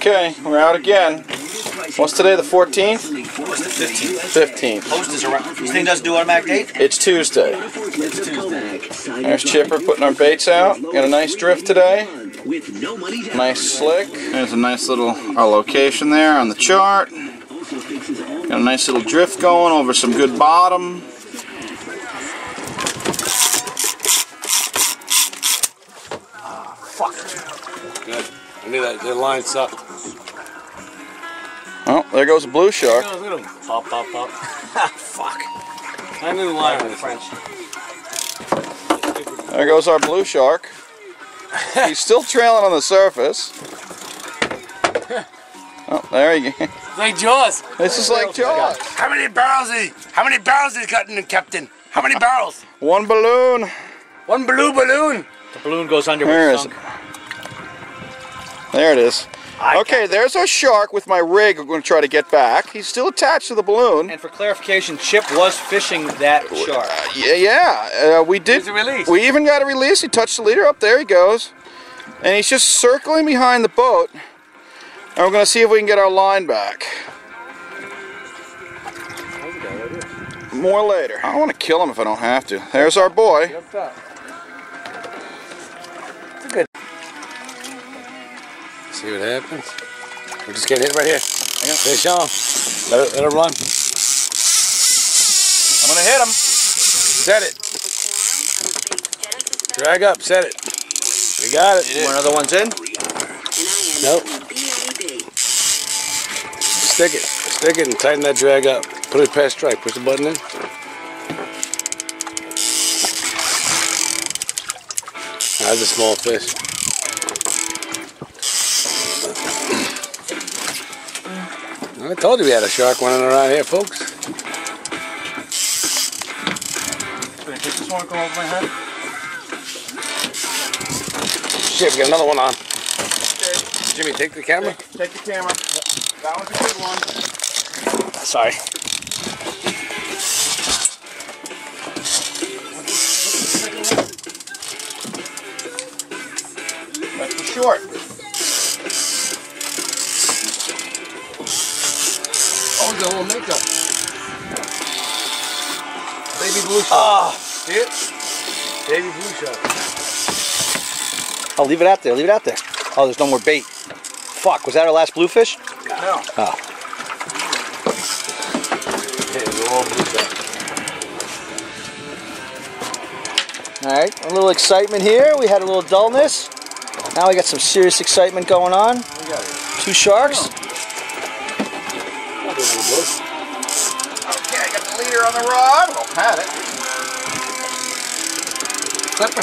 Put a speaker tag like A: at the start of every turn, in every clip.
A: Okay, we're out again. What's today, the 14th? 15th.
B: Post is around. This thing doesn't do automatic date?
A: It's Tuesday.
B: It's Tuesday.
A: There's Chipper putting our baits out. Got a nice drift today. Nice slick. There's a nice little location there on the chart. Got a nice little drift going over some good bottom.
C: Fuck. Good. I knew that. The line sucked.
A: Oh, there goes a blue shark.
C: Look at him. Pop, pop, pop. Fuck. I knew the line was French.
A: There goes our blue shark. He's still trailing on the surface. Oh, there you go.
C: It's like Jaws.
A: This is like Jaws.
C: How many barrels is cutting, Captain? How many barrels?
A: One balloon.
C: One blue balloon.
B: The balloon goes under
A: Where
B: with
A: is
B: sunk.
A: it? There it is. Okay, there's our shark with my rig. I'm going to try to get back. He's still attached to the balloon.
B: And for clarification, Chip was fishing that shark.
A: We did.
C: Where's the release?
A: We even got a release. He touched the leader. Up there he goes. And he's just circling behind the boat. And we're going to see if we can get our line back. More later. I don't want to kill him if I don't have to. There's our boy.
C: See what happens. We're just getting hit right here. Fish on. Let it run.
A: I'm going to hit him.
C: Set it. Drag up. Set it. We got it.
B: One other one's in.
C: Nope. Stick it. Stick it and tighten that drag up. Put it past strike. Push the button in. That's a small fish. I told you we had a shark running around here, folks.
A: Can I take this one, go over my head?
C: Shit, we got another one on. Jimmy, take the camera.
A: Take the camera. That one's a good one.
C: Sorry.
A: That's for short.
C: Oh, the whole makeup. Baby blue shark.
B: Ah!
C: See it? Baby blue shark.
B: Oh, leave it out there. Leave it out there. Oh, there's no more bait. Fuck, was that our last bluefish?
A: No.
B: Oh.
C: Yeah, the whole blue shark.
B: Alright, a little excitement here. We had a little dullness. Now we got some serious excitement going on. Two sharks.
A: Okay, I got the leader on the rod. Well, had it.
C: Clipper.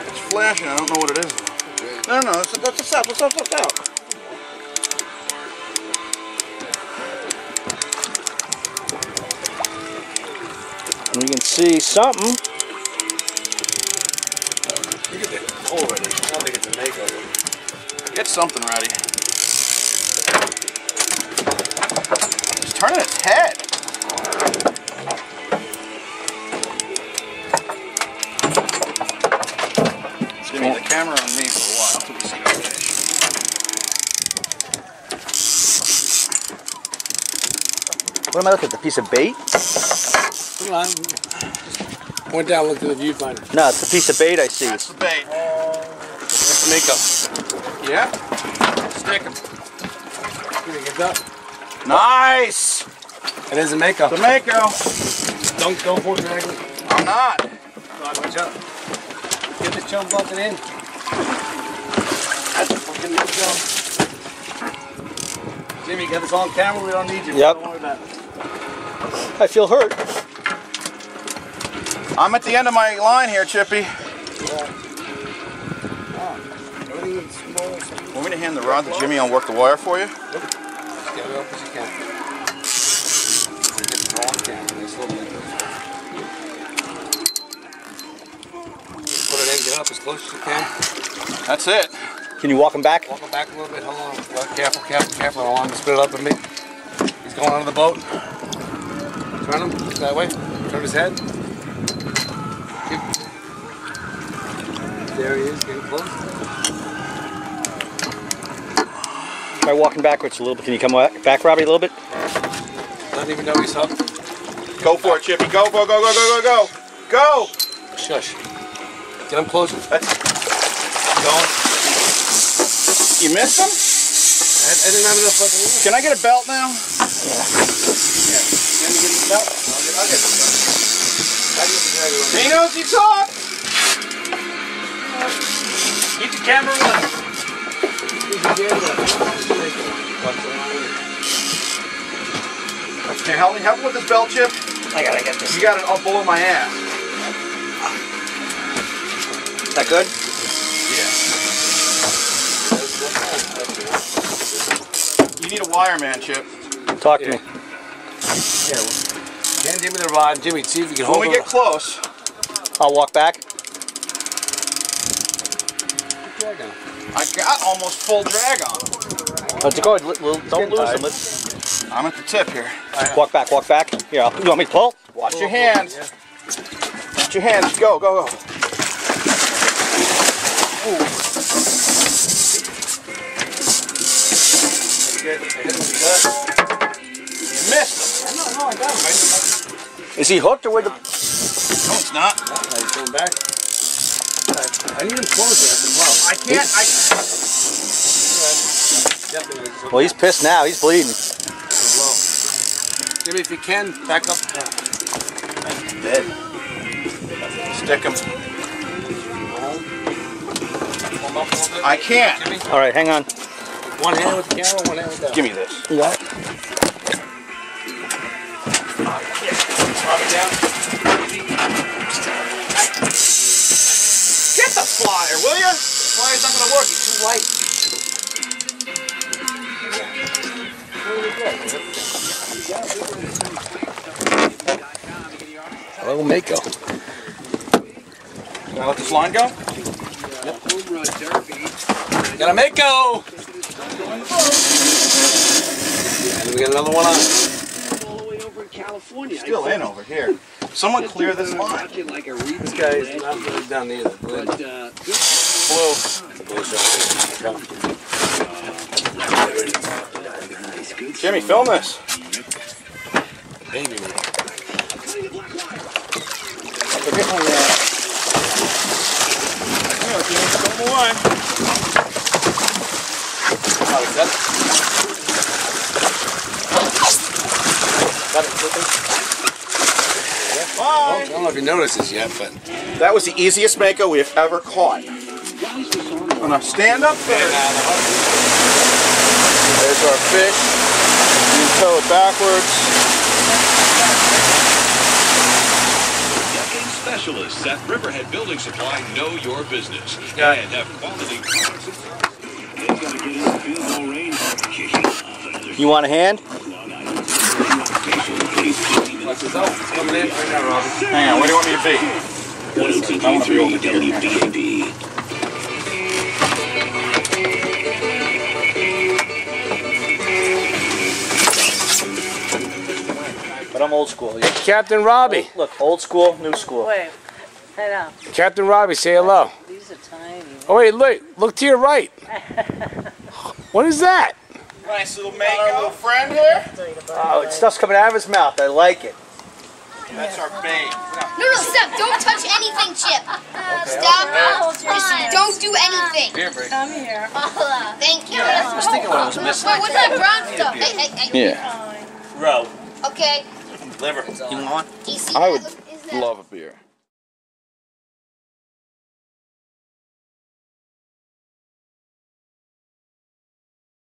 A: It's flashing. I don't know what it is. No, that's a south. That's out.
B: We can see something.
C: Already. I don't think it's a Mako.
A: Get something ready. It's turning its head. It's gonna be the camera on me for a while until we see our fish.
B: What am I looking at? The piece of bait?
C: Come on. Point down, look to the viewfinder.
B: No, it's the piece of bait I see.
A: That's the bait.
C: That's the Mako.
A: Yeah. Stick him.
C: Get up.
A: Nice.
C: It is a Mako.
A: The Mako.
C: Don't pull drag it.
A: I'm not.
C: Watch out. Get this chum bucket in. That's a fucking Mako. Jimmy, get this on camera. We don't need you.
B: Yep.
C: Don't worry about it.
B: I feel hurt.
A: I'm at the end of my line here, Chippy. Want me to hand the rod to Jimmy? I'll work the wire for you.
C: Get it up as you can. Get the on camera. Nice little Mako. Put it in, get up as close as you can.
A: That's it.
B: Can you walk him back?
C: Walk him back a little bit. Hold on. Well, careful, careful, careful. I don't want him to split it up on me. He's going under the boat. Turn him that way. Turn his head. There he is, getting close.
B: Try walking backwards a little bit. Can you come back, Robbie, a little bit?
C: Doesn't even know he's hooked.
A: Go for it, Chippy. Go, go, go, go, go, go, go. Go!
C: Shush. Get him closer.
A: That's going. You missed him?
C: I didn't have enough fucking room.
A: Can I get a belt now?
C: Yeah. Can you get his belt? I'll get the belt.
A: He knows you talk.
C: Keep the camera running.
A: Okay, help me with this belt, Chip.
B: I gotta get this.
A: You got it all below my ass.
B: Is that good?
A: Yeah. You need a wire man, Chip.
B: Talk to me.
C: Yeah. Hand Jimmy the rod. Jimmy, see if you can hold
A: When we get close.
B: I'll walk back.
A: I got almost full drag on.
B: Let's go. Don't lose him.
A: I'm at the tip here.
B: Walk back, walk back. Here, you want me to pull?
A: Watch your hands. Watch your hands. Go, go, go. Ooh. You missed him.
C: No, I got him.
B: Is he hooked or where the...
A: No, it's not.
C: No, he's going back. I need him closer.
A: I can't.
B: Well, he's pissed now. He's bleeding.
C: Jimmy, if you can, back up.
A: Dead. Stick him. I can't.
C: Jimmy,
B: All right, hang on.
C: one hand with the camera, one hand with that.
A: Give me this.
B: You got it?
C: Drop it down.
A: Get the flyer, will you? The flyer's not going to work. It's too light.
C: Hello, Mako.
A: Can I let this line go?
C: Yep. Got a Mako! And we got another one on.
D: All the way over in California.
A: Still in over here. Someone clear this line.
C: This guy is not really done either.
A: Blue.
C: Blue shark.
A: Jimmy, film this.
C: Baby Mako.
A: Forget one there. Come on, Jimmy. Film away.
C: Got it. I don't know if you noticed this yet, but
A: That was the easiest Mako we have ever caught. I'm gonna stand up there. There's our fish. You tow it backwards.
E: Decking specialists at Riverhead Building Supply know your business and have quality products and services.
B: You want a hand?
C: watch this out. It's coming in right now, Robin.
A: Hang on, where do you want me to be? I want to be over here.
B: But I'm old school. Yeah.
C: Captain Robbie.
B: Look, old school, new school.
F: Wait, head out.
C: Captain Robbie, say hello.
F: These are tiny.
C: Oh wait, look to your right. What is that?
A: Nice little Mako friend here.
B: Oh, stuff's coming out of his mouth. I like it.
A: That's our bait.
G: No, stop. Don't touch anything, Chip. Stop. Just don't do anything.
F: Come here.
G: Thank you.
B: I was thinking what was missing.
G: Wait, what's that brown stuff? Hey.
A: Yeah.
B: Row.
G: Okay.
B: Liver. You want?
G: Easy.
A: I would love a beer.